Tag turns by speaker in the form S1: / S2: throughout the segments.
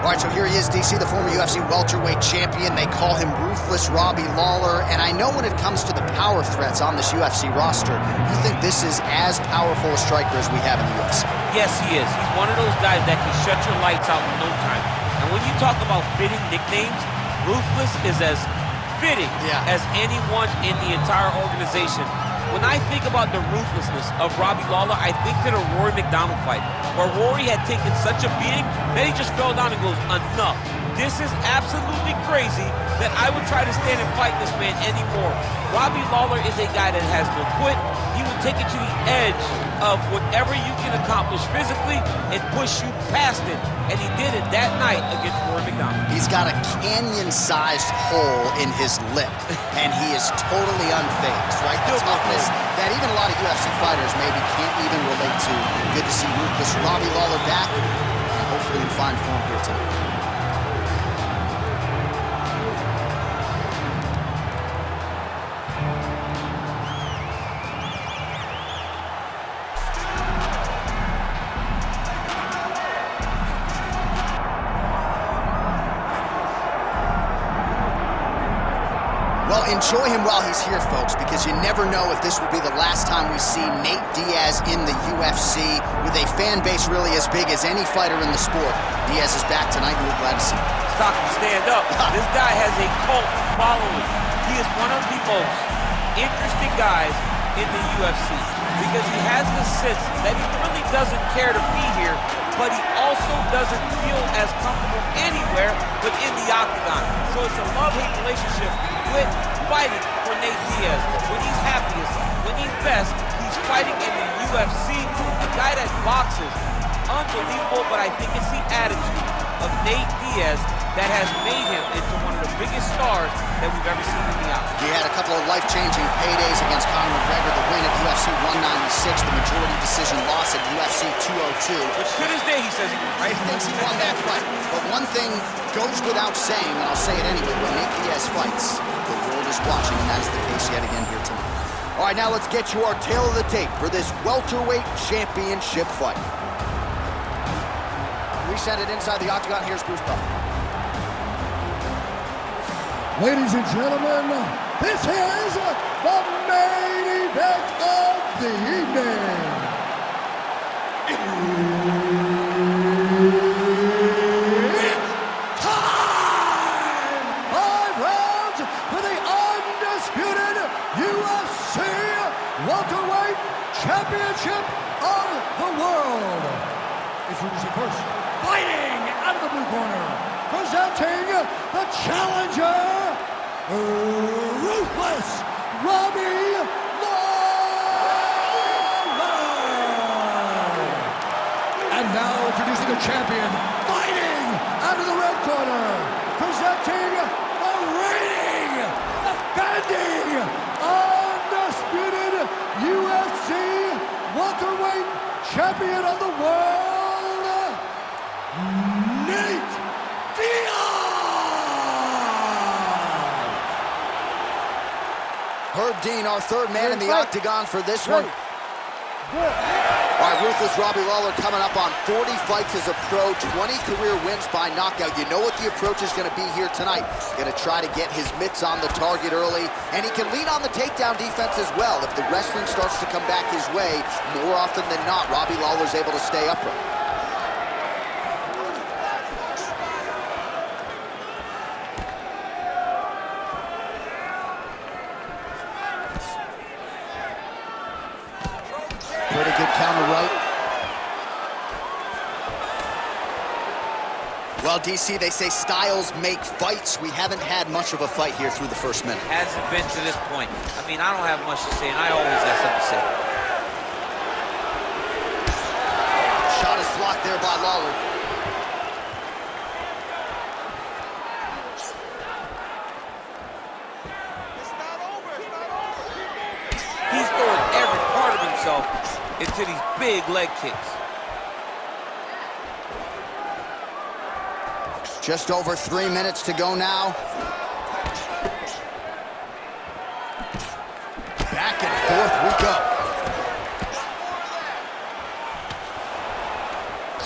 S1: All right, so here he is, DC, the former UFC welterweight champion. They call him Ruthless Robbie Lawler. And I know when it comes to the power threats on this UFC roster, you think this is as powerful a striker as we have in the UFC.
S2: Yes, he is. He's one of those guys that can shut your lights out in no time. And when you talk about fitting nicknames, Ruthless is as fitting as anyone in the entire organization. When I think about the ruthlessness of Robbie Lawler, I think to the Rory McDonald fight, where Rory had taken such a beating that he just fell down and goes, enough. This is absolutely crazy that I would try to stand and fight this man anymore. Robbie Lawler is a guy that has no quit. He would take it to the edge of whatever you can accomplish physically and push you past it. And he did it that night against Rory McDonald.
S1: He's got a canyon-sized hole in his lip, and he is totally unfazed, right? The toughness that even a lot of UFC fighters maybe can't even relate to. Good to see Ruthless Robbie Lawler back, and hopefully in fine form here tonight. Well, enjoy him while he's here, folks, because you never know if this will be the last time we see Nate Diaz in the UFC with a fan base really as big as any fighter in the sport. Diaz is back tonight, and we're glad to see him.
S2: Stop and stand up. This guy has a cult following. He is one of the most interesting guys in the UFC because he has the sense that he really doesn't care to be here, but he also doesn't feel as comfortable anywhere but in the octagon. So it's a love-hate relationship with fighting for Nate Diaz. When he's happiest, when he's best, he's fighting in the UFC. A guy that boxes, unbelievable, but I think it's the attitude of Nate Diaz that has made him into one of the biggest stars that we've ever seen in the octagon.
S1: He had a couple of life-changing paydays against Conor McGregor, the win at UFC 196, the majority decision loss at UFC 202.
S2: Which to this day he says he won.
S1: Right? He thinks he won that fight. But one thing goes without saying, and I'll say it anyway, when Nate Diaz fights, the world is watching, and that is the case yet again here tonight. All right, now let's get you our tale of the tape for this welterweight championship fight. We send it inside the octagon. Here's Bruce Buffer.
S3: Ladies and gentlemen, this is the main event of the evening. It's time! 5 rounds for the undisputed UFC welterweight championship of the world. Introducing first, fighting out of the blue corner, presenting the challenger, Ruthless Robbie Lawler. And now introducing the champion, fighting out of the red corner, presenting the reigning, defending, undisputed UFC welterweight champion of the world, Nate Diaz.
S1: Herb Dean, our third man in the octagon for this one. All right, Ruthless Robbie Lawler coming up on 40 fights as a pro, 20 career wins by knockout. You know what the approach is going to be here tonight. Going to try to get his mitts on the target early, and he can lean on the takedown defense as well. If the wrestling starts to come back his way, more often than not, Robbie Lawler's able to stay upright. Pretty good counter right. Well, DC, they say styles make fights. We haven't had much of a fight here through the first minute.
S2: Hasn't been to this point. I mean, I don't have much to say, and I always have something to say.
S1: Shot is blocked there by Lawler.
S2: He's throwing every part of himself into these big leg kicks.
S1: Just over 3 minutes to go now. Back and forth we go.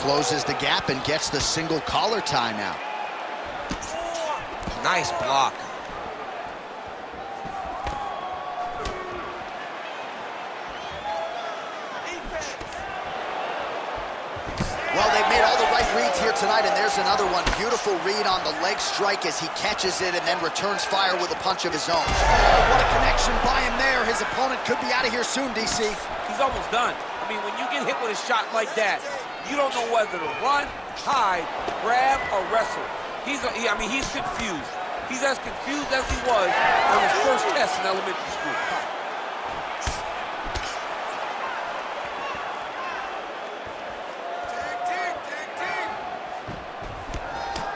S1: Closes the gap and gets the single collar tie now.
S2: Nice block.
S1: Well, they've made all the right reads here tonight, and there's another one. Beautiful read on the leg strike as he catches it and then returns fire with a punch of his own. Oh, what a connection by him there. His opponent could be out of here soon, DC.
S2: He's almost done. I mean, when you get hit with a shot like that, you don't know whether to run, hide, grab, or wrestle. He's confused. He's as confused as he was on his first test in elementary school.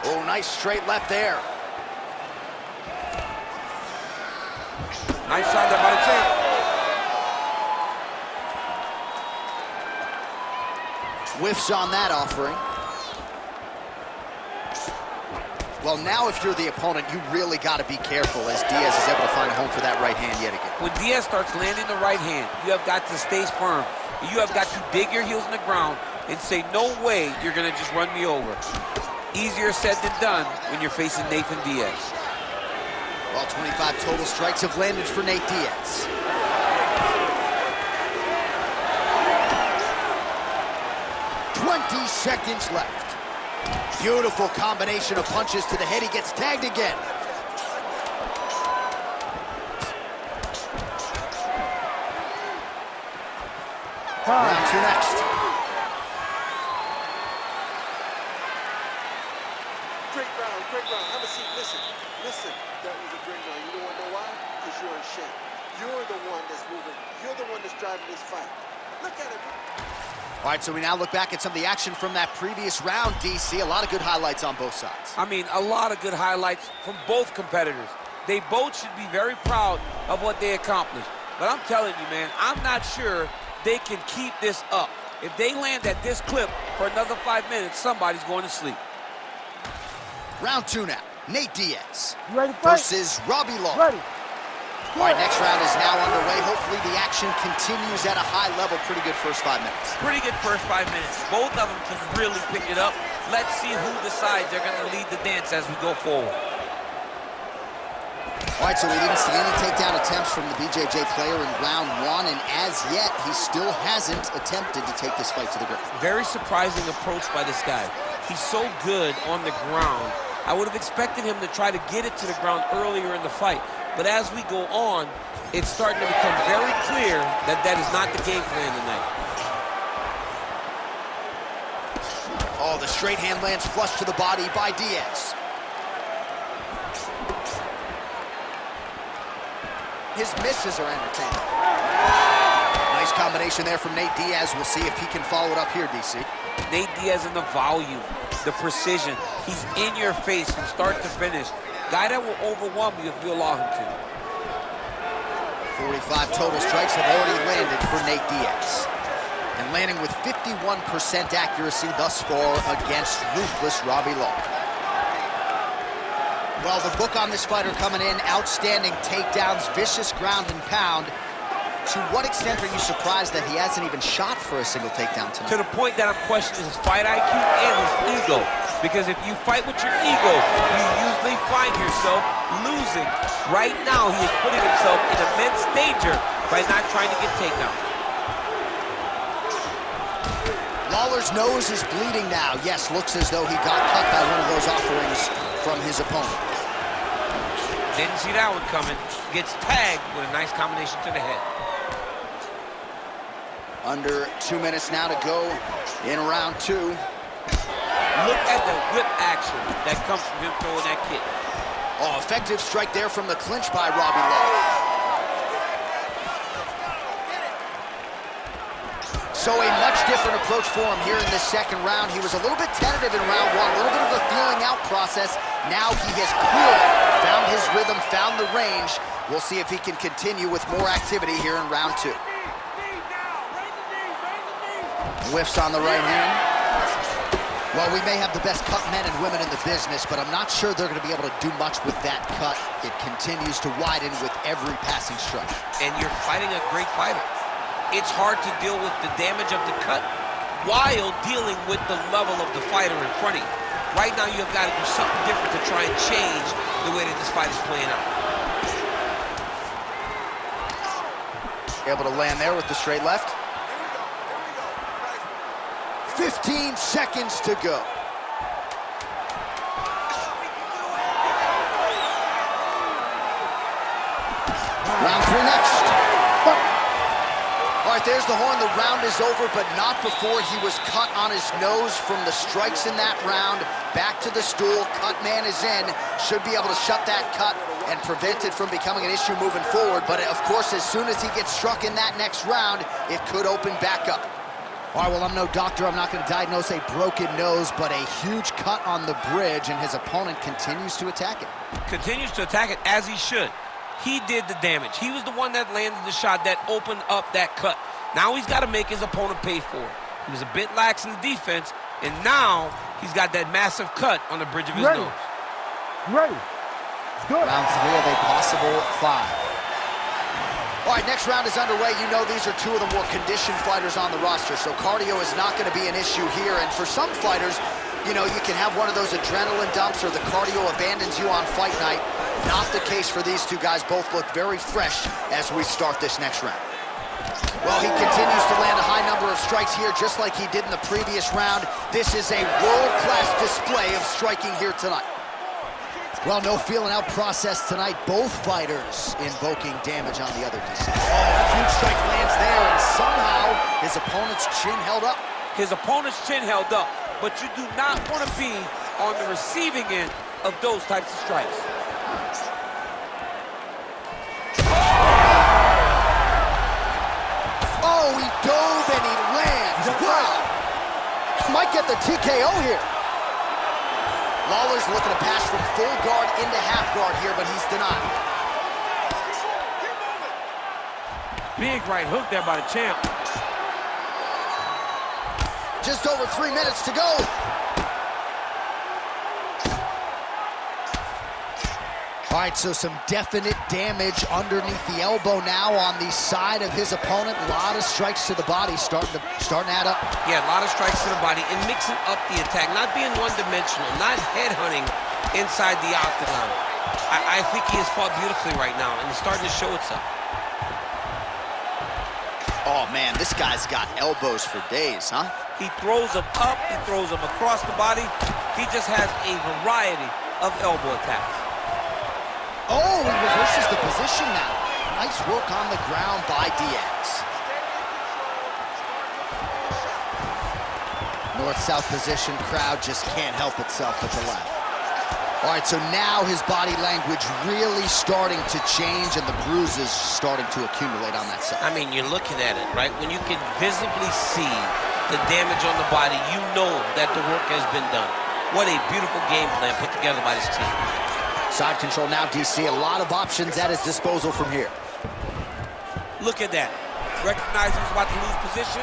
S1: Oh, nice straight left there.
S2: Nice shot there by the champ.
S1: Whiffs on that offering. Well, now if you're the opponent, you really got to be careful as Diaz is able to find a home for that right hand yet again.
S2: When Diaz starts landing the right hand, you have got to stay firm. You have got to dig your heels in the ground and say, no way you're going to just run me over. Easier said than done when you're facing Nathan Diaz.
S1: Well, 25 total strikes have landed for Nate Diaz. Seconds left. Beautiful combination of punches to the head. He gets tagged again. Round two next.
S4: Great round. Have a seat. Listen. That was a great round. You don't want to know why? Because you're in shape. You're the one that's moving. You're the one that's driving this fight. Look at it.
S1: All right, so we now look back at some of the action from that previous round, DC. A lot of good highlights on both sides.
S2: I mean, a lot of good highlights from both competitors. They both should be very proud of what they accomplished. But I'm telling you, man, I'm not sure they can keep this up. If they land at this clip for another 5 minutes, somebody's going to sleep.
S1: Round two now. Nate Diaz
S3: versus
S1: Robbie Lawler.
S3: Ready.
S1: All right, next round is now underway. Hopefully the action continues at a high level. Pretty good first 5 minutes.
S2: Pretty good first 5 minutes. Both of them can really pick it up. Let's see who decides they're going to lead the dance as we go forward.
S1: All right, so we didn't see any takedown attempts from the BJJ player in round one, and as yet, he still hasn't attempted to take this fight to the ground. Very
S2: surprising approach by this guy. He's so good on the ground. I would have expected him to try to get it to the ground earlier in the fight. But as we go on, it's starting to become very clear that that is not the game plan tonight.
S1: Oh, the straight hand lands flush to the body by Diaz. His misses are entertaining. Nice combination there from Nate Diaz. We'll see if he can follow it up here, DC.
S2: Nate Diaz in the volume, the precision. He's in your face from start to finish. Guy that will overwhelm you if you allow him to.
S1: 45 total strikes have already landed for Nate Diaz. And landing with 51% accuracy thus far against ruthless Robbie Lawler. Well, the book on this fighter coming in, outstanding takedowns, vicious ground and pound. To what extent are you surprised that he hasn't even shot for a single takedown tonight?
S2: To the point that I'm questioning his fight IQ and his ego. Because if you fight with your ego, you usually find yourself losing. Right now, he is putting himself in immense danger by not trying to get takedown.
S1: Lawler's nose is bleeding now. Yes, looks as though he got cut by one of those offerings from his opponent.
S2: Didn't see that one coming. Gets tagged with a nice combination to the head.
S1: Under 2 minutes now to go in round two.
S2: Look at the whip action that comes from him throwing that kick.
S1: Oh, effective strike there from the clinch by Robbie Lawler. So a much different approach for him here in this second round. He was a little bit tentative in round one, a little bit of a feeling out process. Now he has clearly found his rhythm, found the range. We'll see if he can continue with more activity here in round two. Whiffs on the right hand. Well, we may have the best cut men and women in the business, but I'm not sure they're going to be able to do much with that cut. It continues to widen with every passing strike.
S2: And you're fighting a great fighter. It's hard to deal with the damage of the cut while dealing with the level of the fighter in front of you. Right now, you've got to do something different to try and change the way that this fight is playing out.
S1: Able to land there with the straight left. 15 seconds to go. Round 3 next. All right, there's the horn. The round is over, but not before he was cut on his nose from the strikes in that round. Back to the stool. Cut man is in. Should be able to shut that cut and prevent it from becoming an issue moving forward. But, of course, as soon as he gets struck in that next round, it could open back up. All right, well, I'm no doctor. I'm not going to diagnose a broken nose, but a huge cut on the bridge, and his opponent continues to attack it.
S2: Continues to attack it as he should. He did the damage. He was the one that landed the shot that opened up that cut. Now he's got to make his opponent pay for it. He was a bit lax in the defense, and now he's got that massive cut on the bridge of his nose.
S3: Ready. Good.
S1: Round 3 of a possible 5. All right, next round is underway. You know these are two of the more conditioned fighters on the roster, so cardio is not going to be an issue here. And for some fighters, you know, you can have one of those adrenaline dumps or the cardio abandons you on fight night. Not the case for these two guys. Both look very fresh as we start this next round. Well, he continues to land a high number of strikes here, just like he did in the previous round. This is a world-class display of striking here tonight. Well, no feeling out process tonight. Both fighters invoking damage on the other DC. Oh, huge strike lands there, and somehow his opponent's chin held up.
S2: His opponent's chin held up, but you do not want to be on the receiving end of those types of strikes.
S1: Oh, he dove and he lands. Wow. Might get the TKO here. Lawler's looking to pass from full guard into half guard here, but he's denied.
S2: Big right hook there by the champ.
S1: Just over 3 minutes to go. All right, so some definite damage underneath the elbow now on the side of his opponent. A lot of strikes to the body starting to add up.
S2: Yeah, a lot of strikes to the body and mixing up the attack, not being one-dimensional, not headhunting inside the octagon. I think he has fought beautifully right now, and it's starting to show itself.
S1: Oh, man, this guy's got elbows for days, huh?
S2: He throws them up, he throws them across the body. He just has a variety of elbow attacks.
S1: Oh, he reverses the position now. Nice work on the ground by Diaz. North-south position, crowd just can't help itself at the left. All right, so now his body language really starting to change and the bruises starting to accumulate on that side.
S2: I mean, you're looking at it, right? When you can visibly see the damage on the body, you know that the work has been done. What a beautiful game plan put together by this team.
S1: Side control now, DC. A lot of options at his disposal from here.
S2: Look at that. Recognizing he's about to lose position.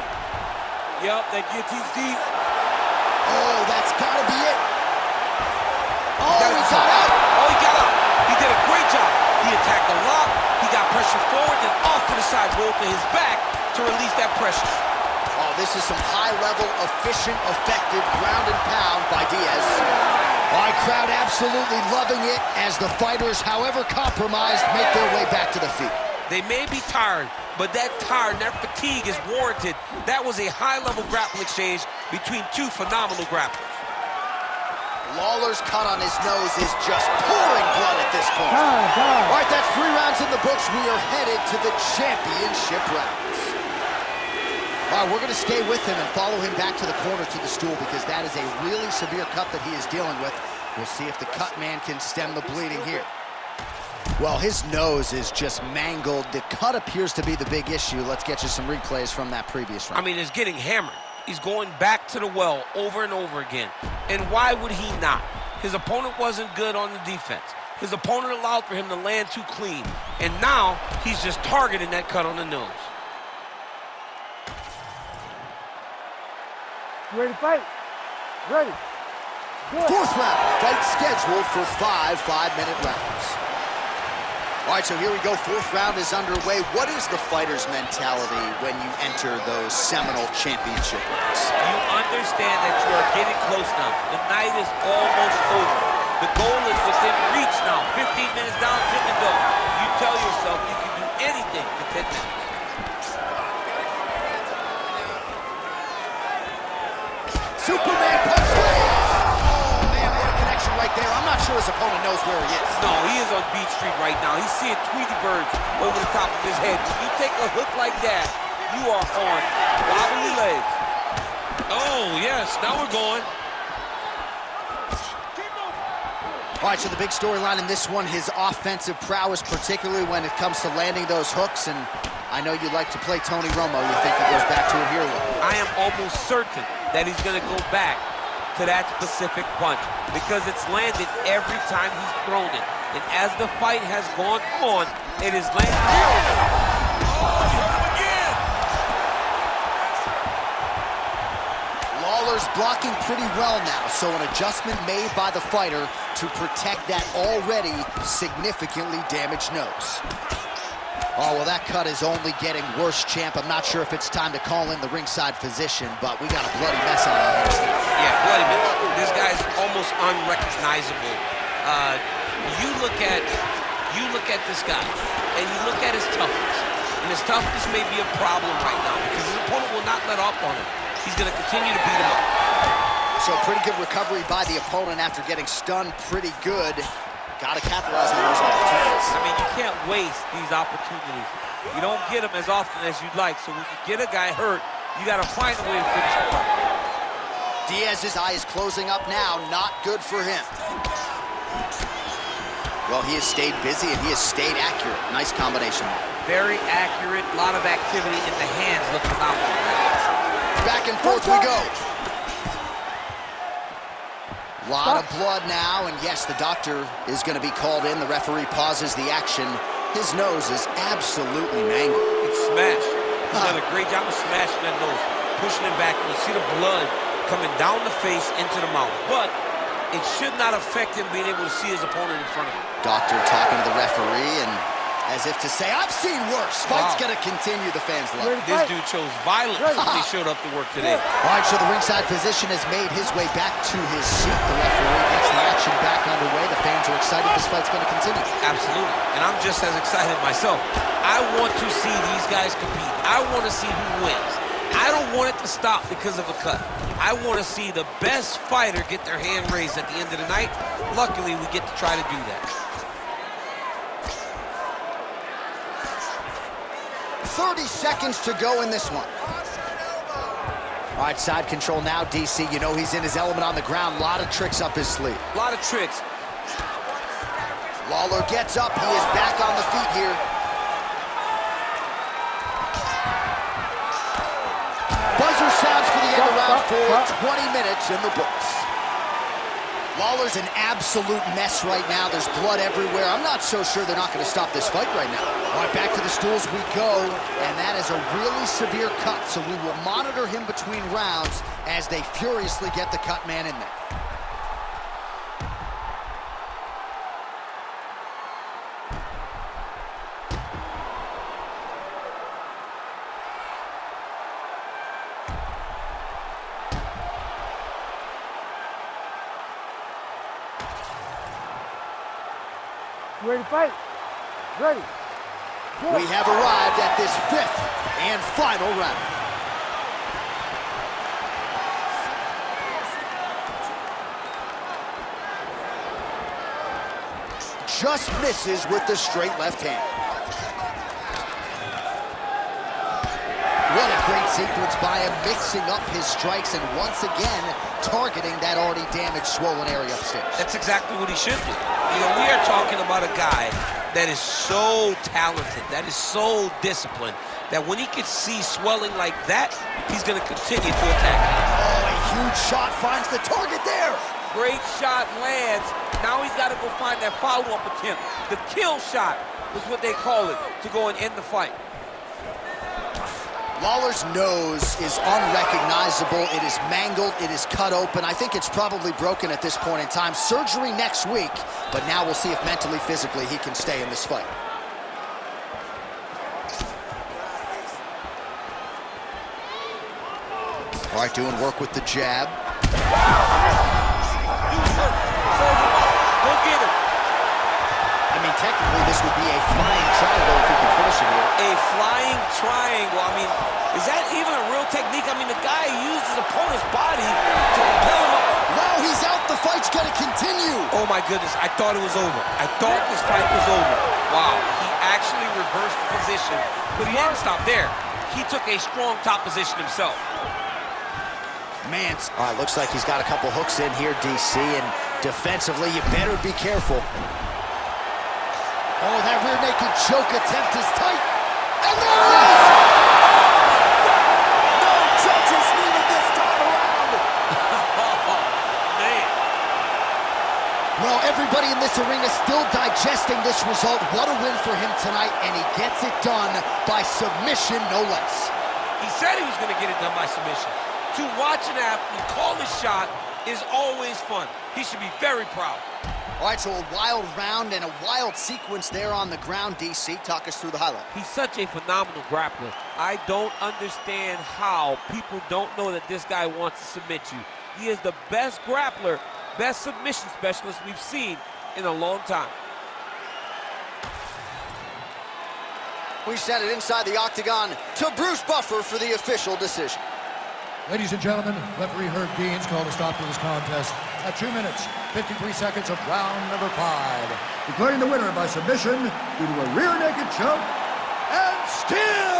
S2: Yup, that guillotine's deep.
S1: Oh, that's got to be it. Oh, he got out.
S2: Oh, he got out. He did a great job. He attacked the lock. He got pressure forward and off to the side, rolled to his back to release that pressure.
S1: Oh, this is some high-level, efficient, effective ground and pound by Diaz. All right, crowd absolutely loving it as the fighters, however compromised, make their way back to the feet.
S2: They may be tired, but that tired, that fatigue is warranted. That was a high-level grappling exchange between two phenomenal grapplers.
S1: Lawler's cut on his nose is just pouring blood at this point. All right, that's 3 rounds in the books. We are headed to the championship rounds. All right, we're going to stay with him and follow him back to the corner to the stool because that is a really severe cut that he is dealing with. We'll see if the cut man can stem the bleeding here. Well, his nose is just mangled. The cut appears to be the big issue. Let's get you some replays from that previous round.
S2: I mean, it's getting hammered. He's going back to the well over and over again. And why would he not? His opponent wasn't good on the defense. His opponent allowed for him to land too clean. And now he's just targeting that cut on the nose.
S3: Ready to fight? Ready. Good.
S1: 4th round, fight scheduled for 5 5-minute rounds. All right, so here we go. Fourth round is underway. What is the fighter's mentality when you enter those seminal championship rounds?
S2: You understand that you are getting close now. The night is almost over. The goal is within reach now. 15 minutes down, pick and go. You tell yourself you can do anything for 10 minutes.
S1: Superman punch. Oh, man, they had a connection right there. I'm not sure his opponent knows where he is.
S2: No, he is on Beach Street right now. He's seeing Tweety birds over the top of his head. When you take a hook like that, you are on wobbly legs. Oh, yes, now we're going.
S1: All right, so the big storyline in this one, his offensive prowess, particularly when it comes to landing those hooks. And I know you like to play Tony Romo. You think he goes back to it here?
S2: I am almost certain that he's going to go back to that specific punch because it's landed every time he's thrown it. And as the fight has gone on, it is landed. Oh, he hurt him again!
S1: Lawler's blocking pretty well now, so an adjustment made by the fighter to protect that already significantly damaged nose. Oh, well, that cut is only getting worse, champ. I'm not sure if it's time to call in the ringside physician, but we got a bloody mess on our hands here.
S2: Yeah, bloody mess. This guy's almost unrecognizable. You look at this guy, and you look at his toughness. And his toughness may be a problem right now because his opponent will not let up on him. He's going to continue to beat him up.
S1: So pretty good recovery by the opponent after getting stunned pretty good. Got to capitalize on those opportunities.
S2: I mean, you can't waste these opportunities. You don't get them as often as you'd like. So when you get a guy hurt, you got to find a way to finish the fight.
S1: Diaz's eye is closing up now. Not good for him. Well, he has stayed busy and he has stayed accurate. Nice combination.
S2: Very accurate. A lot of activity in the hands. Look phenomenal.
S1: Back and forth we go. A lot of blood now, and yes, the doctor is going to be called in. The referee pauses the action. His nose is absolutely mangled.
S2: It's smashed. He's done a great job of smashing that nose, pushing it back. You see the blood coming down the face into the mouth. But it should not affect him being able to see his opponent in front of him.
S1: Doctor talking to the referee, and as if to say, I've seen worse. Fight's going to continue, the fans love.
S2: This dude chose violence when he showed up to work today.
S1: All right, so the ringside physician has made his way back to his seat. The referee gets the action back underway. The fans are excited. This fight's going to continue.
S2: Absolutely, and I'm just as excited myself. I want to see these guys compete. I want to see who wins. I don't want it to stop because of a cut. I want to see the best fighter get their hand raised at the end of the night. Luckily, we get to try to do that.
S1: 30 seconds to go in this one. All right, side control now, DC. You know he's in his element on the ground. A lot of tricks up his sleeve.
S2: A lot of tricks.
S1: Lawler gets up. He is back on the feet here. Buzzer sounds for the end of round 4. 20 minutes in the books. Lawler's an absolute mess right now. There's blood everywhere. I'm not so sure they're not going to stop this fight right now. All right, back to the stools we go, and that is a really severe cut, so we will monitor him between rounds as they furiously get the cut man in there.
S5: Ready to fight? Ready. Go.
S1: We have arrived at this 5th and final round. Just misses with the straight left hand. What a great sequence by him, mixing up his strikes and once again targeting that already damaged, swollen area upstairs.
S2: That's exactly what he should do. You know, we are talking about a guy that is so talented, that is so disciplined, that when he can see swelling like that, he's going to continue to attack.
S1: Oh, a huge shot finds the target there.
S2: Great shot lands. Now he's got to go find that follow-up attempt. The kill shot was what they call it, to go and end the fight.
S1: Lawler's nose is unrecognizable. It is mangled. It is cut open. I think it's probably broken at this point in time. Surgery next week, but now we'll see if mentally, physically, he can stay in this fight. All right, doing work with the jab.
S2: Go get him.
S1: I mean, technically, this would be a flying triangle if he can finish it here.
S2: A flying triangle. I mean, is that even a real technique? I mean, the guy used his opponent's body to propel him up.
S1: No, he's out. The fight's going to continue.
S2: Oh, my goodness. I thought it was over. I thought this fight was over. Wow. He actually reversed the position, but he didn't stop there. He took a strong top position himself.
S1: Man, all right, looks like he's got a couple hooks in here, DC, and defensively, you better be careful. Oh, that rear naked choke attempt is tight. And there it is! No judges needed this time around.
S2: Man.
S1: Well, everybody in this arena still digesting this result. What a win for him tonight, and he gets it done by submission, no less.
S2: He said he was going to get it done by submission. To watch an athlete call a shot is always fun. He should be very proud.
S1: All right, so a wild round and a wild sequence there on the ground, DC. Talk us through the highlight.
S2: He's such a phenomenal grappler. I don't understand how people don't know that this guy wants to submit you. He is the best grappler, best submission specialist we've seen in a long time.
S1: We send it inside the octagon to Bruce Buffer for the official decision.
S3: Ladies and gentlemen, referee Herb Deans called a stop to this contest at 2 minutes, 53 seconds of round number 5. Declaring the winner by submission due to a rear naked choke and still